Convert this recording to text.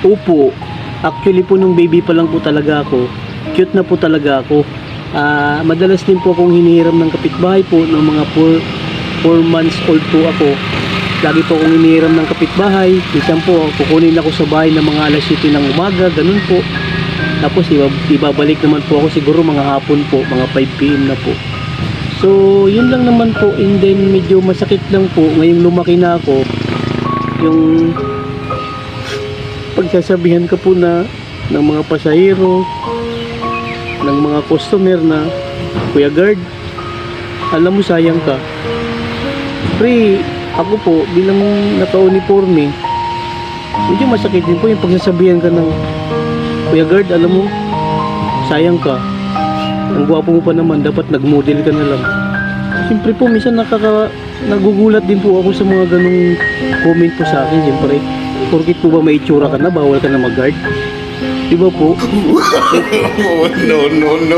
Opo, actually po nung baby pa lang po talaga ako, cute na po talaga ako. Madalas din po akong hinihiram ng kapitbahay po ng mga 4 months old po ako. Lagi po akong hinihiram ng kapitbahay. Minsan po kukunin ako sa bahay ng mga alas 7 ng umaga, ganun po. Tapos ibabalik naman po ako siguro mga hapon po, mga 5 PM na po. So yun lang naman po, and then medyo masakit lang po ngayong lumaki na ako, yung pagsasabihan ka po na ng mga pasahero, ng mga customer na, Kuya Guard, alam mo sayang ka. Pre, ako po bilang naka-uniforme, medyo masakit din po yung pagsasabihan ka ng, Kuya Guard, alam mo sayang ka, ang gwapo mo pa naman, dapat nag-model ka na lang. Siyempre po minsan nagugulat din po ako sa mga ganong comment po sa akin. Siyempre, porkit po ba may itsura ka na, bawal ka na mag-guard? Diba po? No, no, no.